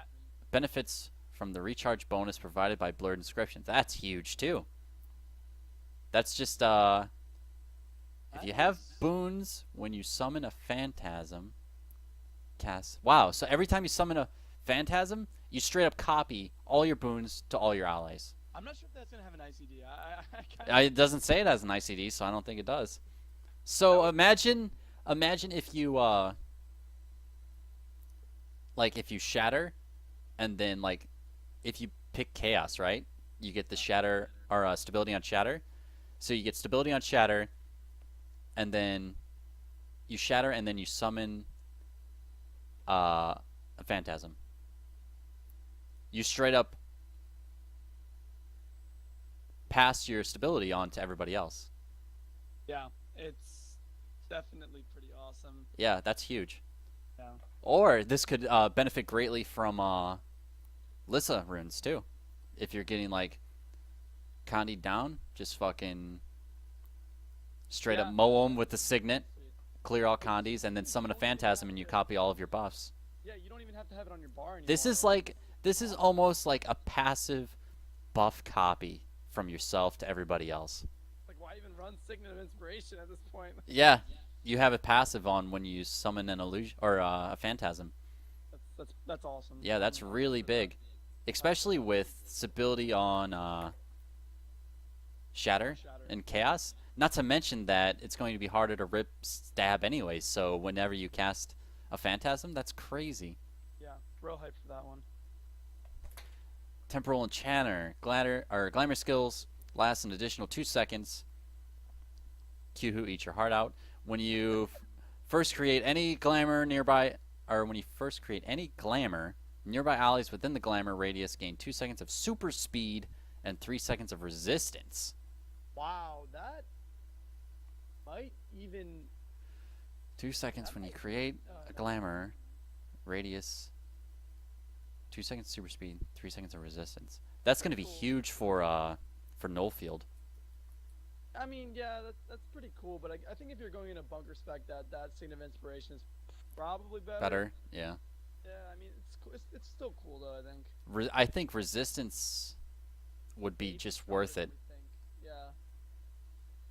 benefits from the recharge bonus provided by Blurred Inscriptions. That's huge too. That's just if you have boons when you summon a phantasm, cast. Wow, so every time you summon a phantasm, you straight up copy all your boons to all your allies. I'm not sure if that's gonna have an ICD. I kinda... It doesn't say it has an ICD, so I don't think it does. So imagine if you like if you shatter, and then like if you pick chaos, right? You get the shatter or stability on shatter. So you get stability on shatter, and then you shatter, and then you summon a phantasm. You straight up pass your stability on to everybody else. Yeah, it's definitely pretty awesome. Yeah, that's huge. Yeah. Or this could benefit greatly from Lissa runes too. If you're getting like Condi down, just fucking straight up mow them with the Signet, clear all Condis, and then summon a Phantasm and you copy all of your buffs. Yeah, you don't even have to have it on your bar anymore. This is almost like a passive buff copy from yourself to everybody else. Like, why even run Signet of Inspiration at this point? Yeah, you have it passive on when you summon an illusion or a Phantasm. That's awesome. Yeah, that's really big, especially with stability on Shatter and Chaos. Not to mention that it's going to be harder to rip stab anyways. So whenever you cast a Phantasm, that's crazy. Yeah, real hype for that one. Temporal Enchanter, Glamour skills last an additional 2 seconds. Q-Who, eat your heart out. When you first create any glamour nearby, or when you first create any glamour, nearby allies within the glamour radius gain 2 seconds of super speed and 3 seconds of resistance. Wow, that might even 2 seconds when you create a glamour radius. 2 seconds super speed, 3 seconds of resistance. That's going to be huge for Nullfield. I mean, yeah, that's pretty cool. But I think if you're going in a bunker spec, that Signet of Inspiration is probably better. Better, yeah. Yeah, I mean, it's cool. It's still cool though. I think. I think resistance would be just worth it. Yeah.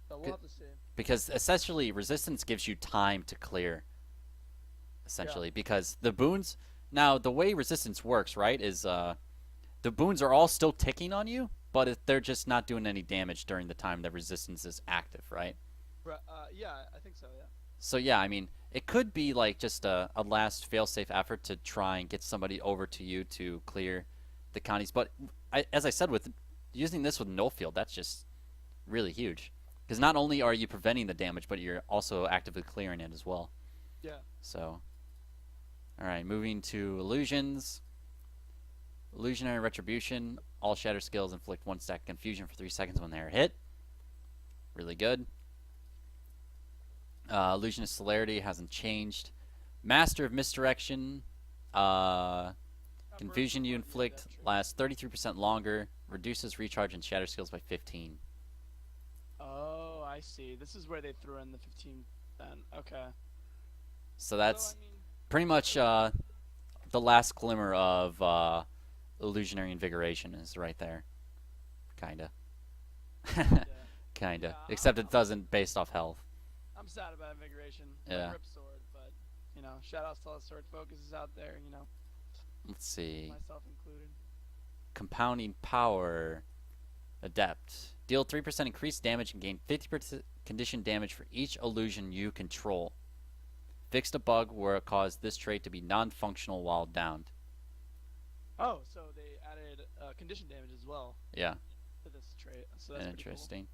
So we'll have to see. Because essentially, resistance gives you time to clear. Essentially, because the boons. Now, the way resistance works, right, is the boons are all still ticking on you, but they're just not doing any damage during the time that resistance is active, right? Yeah, I think so. Yeah. So yeah, I mean, it could be like just a last fail-safe effort to try and get somebody over to you to clear the counties. But as I said, with using this with Nullfield, that's just really huge. Because not only are you preventing the damage, but you're also actively clearing it as well. Yeah. So, all right, moving to illusions. Illusionary Retribution. All shatter skills inflict 1 stack confusion for 3 seconds when they are hit. Really good. Illusionist Celerity hasn't changed. Master of Misdirection. Confusion you inflict lasts 33% longer. Reduces recharge and shatter skills by 15. Oh, I see. This is where they threw in the 15 then. Okay. So that's So, I mean, pretty much the last glimmer of Illusionary Invigoration is right there. Kinda. yeah. Kinda. Yeah, Except it doesn't based off health. I'm sad about Invigoration. Yeah. Rip Sword, but you know, shout outs to all the sword focuses out there. You know, Let's see. myself included. Compounding Power. Adept. Deal 3% increased damage and gain 50% condition damage for each illusion you control. Fixed a bug where it caused this trait to be non-functional while downed. Oh, so they added condition damage as well Yeah, to this trait. So that's pretty interesting.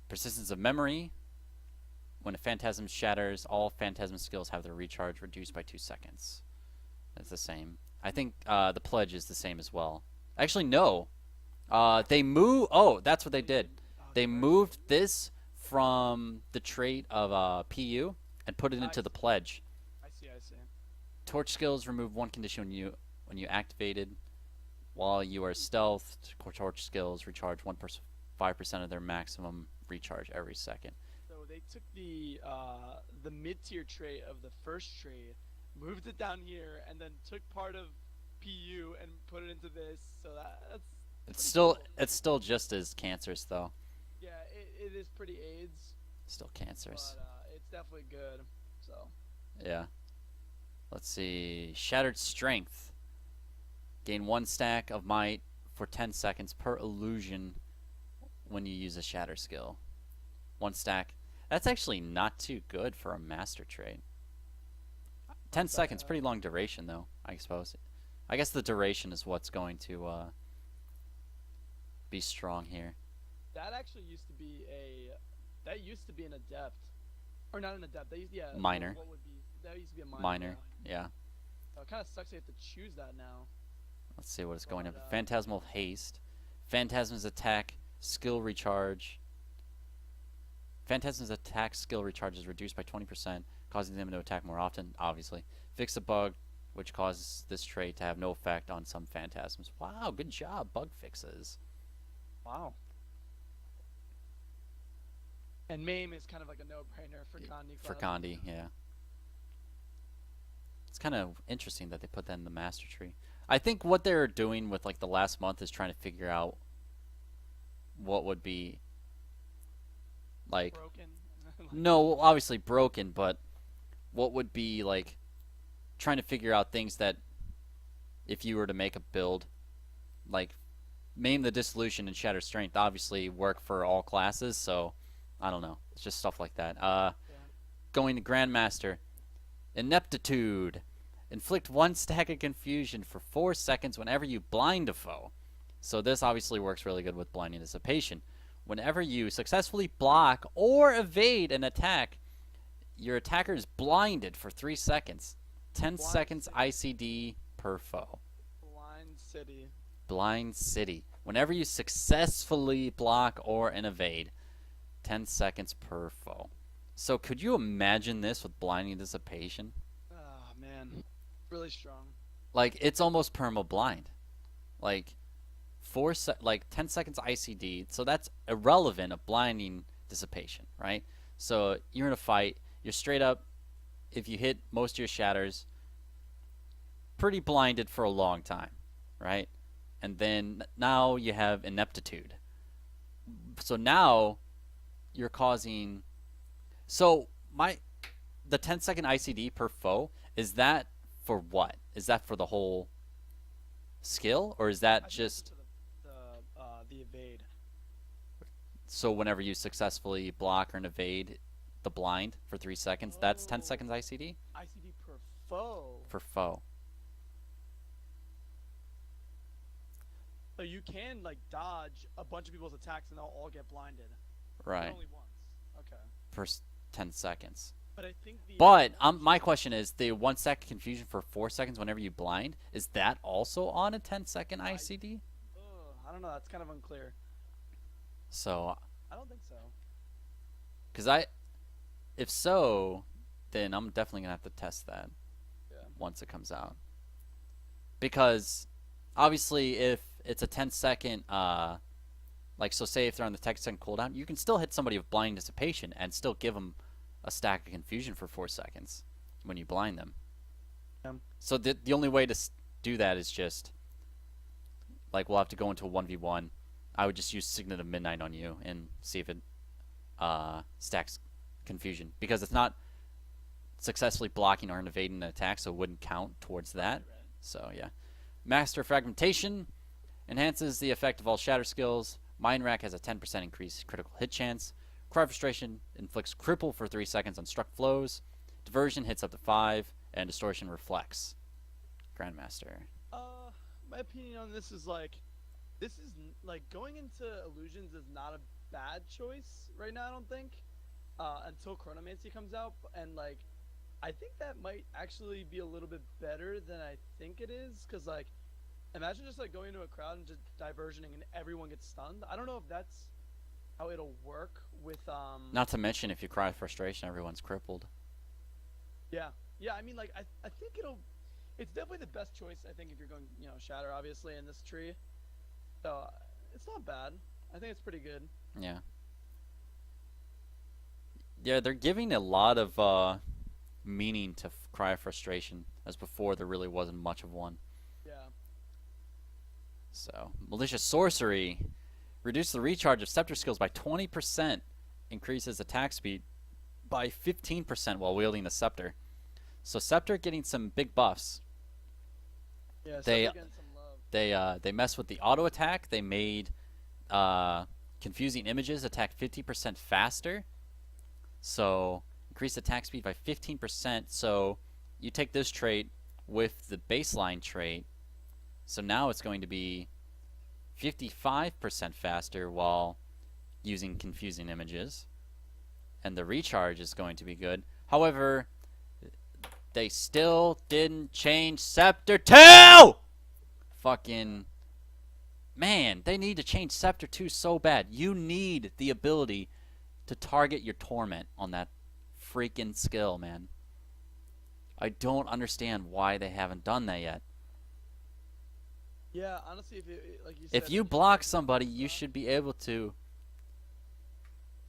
Persistence of Memory. When a Phantasm shatters, all Phantasm skills have their recharge reduced by 2 seconds. It's the same. I think the pledge is the same as well. Actually, no. They move. Oh, that's what they did. They moved this from the trait of PU and put it into the pledge. I see. Torch skills remove one condition when you activated. While you are stealthed, torch skills recharge 5% of their maximum recharge every second. So they took the mid-tier trait of the first trait, moved it down here, and then took part of PU and put it into this. So that's It's still just as cancerous though. Yeah, it is pretty AIDS. Still cancerous. But it's definitely good. So. Yeah. Let's see. Shattered Strength. Gain 1 stack of might for 10 seconds per illusion when you use a shatter skill. 1 stack. That's actually not too good for a master trait. 10 seconds, pretty long duration though, I suppose. I guess the duration is what's going to be strong here. That actually used to be an adept. Or not an adept. Minor. That used to be a minor. Minor, yeah. So it kind of sucks they have to choose that now. Let's see what it's going up. Phantasmal Haste. Phantasm's attack skill recharge. Phantasm's attack skill recharge is reduced by 20%, causing them to attack more often, obviously. Fix a bug, which causes this trait to have no effect on some phantasms. Wow, good job, bug fixes. Wow. And MAME is kind of like a no-brainer for Condi. For Condi, yeah. It's kind of interesting that they put that in the master tree. I think what they're doing with like the last month is trying to figure out what would be like broken. No, obviously broken, but what would be like trying to figure out things that if you were to make a build like Maim the Dissolution and Shatter Strength obviously work for all classes, so I don't know. It's just stuff like that. Going to Grandmaster. Ineptitude. Inflict 1 stack of confusion for 4 seconds whenever you blind a foe. So this obviously works really good with blinding dissipation. Whenever you successfully block or evade an attack, your attacker is blinded for 3 seconds. 10 seconds ICD per foe. Blind City. Blind City. Whenever you successfully block or evade, 10 seconds per foe. So could you imagine this with blinding dissipation? Oh man, really strong. Like it's almost perma blind. Like 10 seconds ICD. So that's irrelevant of blinding dissipation, right? So you're in a fight. You're straight up. If you hit most of your shatters, pretty blinded for a long time, right? And then now you have ineptitude. So now you're causing. So the 10-second ICD per foe, is that for what? Is that for the whole skill, or is that just the evade? So whenever you successfully block or evade the blind for 3 seconds, that's 10 seconds ICD? ICD per foe. For foe. So you can like dodge a bunch of people's attacks and they'll all get blinded. Right. But only once. Okay. For 10 seconds. But I think my question is, the 1 second confusion for 4 seconds whenever you blind, is that also on a 10-second ICD? I don't know. That's kind of unclear. So. I don't think so. Because if so, then I'm definitely going to have to test that once it comes out. Because obviously if it's a 10-second, like so say if they're on the 10-second cooldown, you can still hit somebody with blind dissipation and still give them a stack of confusion for 4 seconds when you blind them. So the only way to do that is just, like, we'll have to go into a 1v1. I would just use Signet of Midnight on you and see if it stacks confusion. Because it's not successfully blocking or evading an attack, so it wouldn't count towards that. So, yeah. Master Fragmentation enhances the effect of all shatter skills. Mind Rack has a 10% increased critical hit chance. Cry Frustration inflicts cripple for 3 seconds on struck flows. Diversion hits up to 5, and Distortion reflects. Grandmaster. My opinion on this is like going into illusions is not a bad choice right now. I don't think until Chronomancy comes out, and like I think that might actually be a little bit better than I think it is, because like, imagine just like going into a crowd and just diversioning and everyone gets stunned. I don't know if that's how it'll work with Not to mention, if you cry frustration, everyone's crippled. Yeah, yeah. I mean, like, I think it's definitely the best choice. I think if you're going, shatter obviously in this tree, so it's not bad. I think it's pretty good. Yeah. Yeah, they're giving a lot of meaning to cry of frustration, as before there really wasn't much of one. Yeah. So, malicious sorcery. Reduce the recharge of Scepter skills by 20%. Increases attack speed by 15% while wielding the Scepter. So Scepter getting some big buffs. Yeah. They Scepter getting some love. they messed with the auto attack. They made confusing images attack 50% faster. So increase attack speed by 15%. So you take this trait with the baseline trait. So now it's going to be 55% faster while using confusing images. And the recharge is going to be good. However, they still didn't change Scepter 2! Fucking... Man, they need to change Scepter 2 so bad. You need the ability to target your torment on that freaking skill, man. I don't understand why they haven't done that yet. Yeah, honestly, like you said, If you block somebody, you should be able to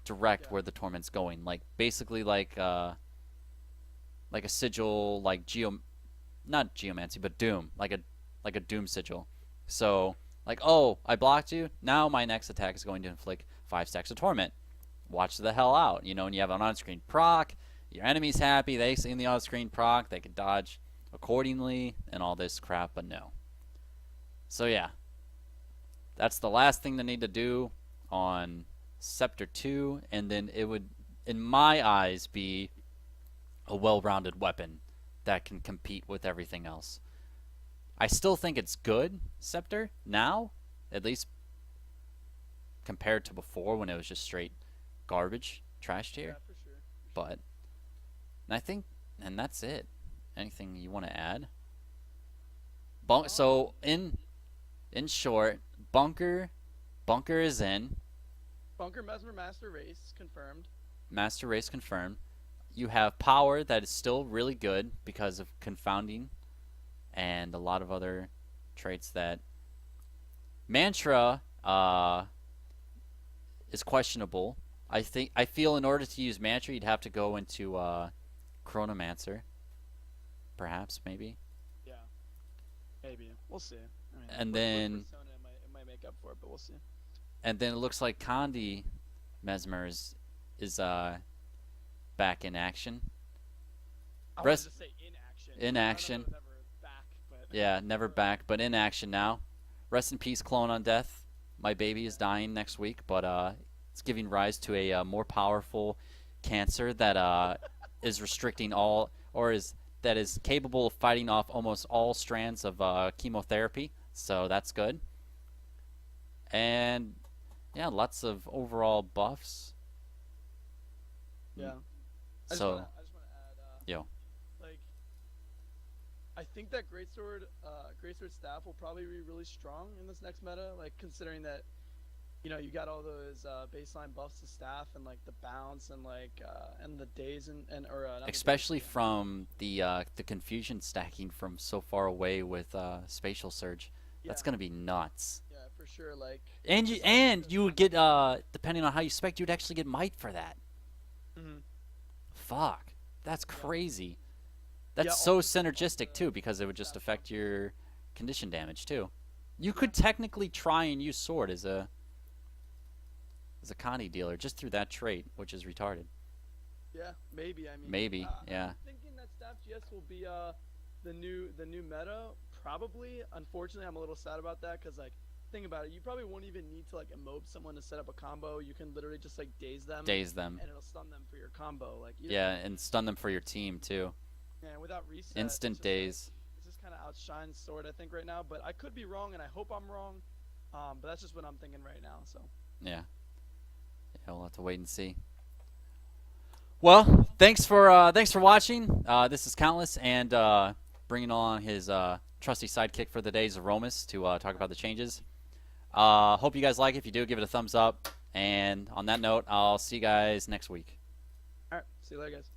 direct where the torment's going. Like, basically like a sigil, like not geomancy, but doom. Like a doom sigil. So, like, oh, I blocked you, now my next attack is going to inflict 5 stacks of torment. Watch the hell out, and you have an on-screen proc, your enemy's happy, they see the on-screen proc, they can dodge accordingly, and all this crap, but no. So yeah, that's the last thing they need to do on Scepter 2, and then it would, in my eyes, be a well-rounded weapon that can compete with everything else. I still think it's good, Scepter, now, at least compared to before when it was just straight garbage, trash tier. Yeah, for sure. But, and I think, and that's it. Anything you want to add? So, in short, Bunker is in. Bunker, Mesmer, Master Race confirmed. Master Race confirmed. You have Power that is still really good because of confounding and a lot of other traits that Mantra is questionable. I feel in order to use Mantra, you'd have to go into Chronomancer, perhaps, maybe. Yeah, maybe. We'll see. I mean, And then it might make up for it, but we'll see. And then it looks like Kandi Mesmer is back in action. I wanted to say in action. In action. I don't know if it was ever back, but Yeah, never back, but in action now. Rest in peace, Clone on Death. My baby is dying next week, but it's giving rise to a more powerful cancer that is restricting all, or that is capable of fighting off almost all strands of chemotherapy. So that's good. And yeah, lots of overall buffs. Yeah. I just So, want to add, yo, like, I think that Greatsword staff will probably be really strong in this next meta. Like, considering that, you got all those baseline buffs to staff and like the bounce and like and the days especially from the confusion stacking from so far away with spatial surge. Yeah. That's gonna be nuts. Yeah, for sure. Like, And you would get depending on how you spec, you'd actually get might for that. Mhm. Fuck, that's crazy. That's Yeah, so synergistic too, because it would just affect your condition damage too. You could technically try and use sword as a Connie dealer just through that trait, which is retarded. Yeah, maybe. I mean, Maybe, yeah. I'm thinking that staff GS will be the new meta. Probably. Unfortunately, I'm a little sad about that because, like, think about it. You probably won't even need to like immob someone to set up a combo. You can literally just like daze them, and it'll stun them for your combo. Like, Yeah, and stun them for your team too. Yeah, without reset. Instant daze. It just kind of outshines Sword, I think, right now. But I could be wrong, and I hope I'm wrong. But that's just what I'm thinking right now. So. Yeah. Yeah, we'll have to wait and see. Well, thanks for watching. This is Countless and bringing on his trusty sidekick for the day, Zeromis, to talk about the changes. Hope you guys like it. If you do, give it a thumbs up. And on that note, I'll see you guys next week. All right, see you later, guys.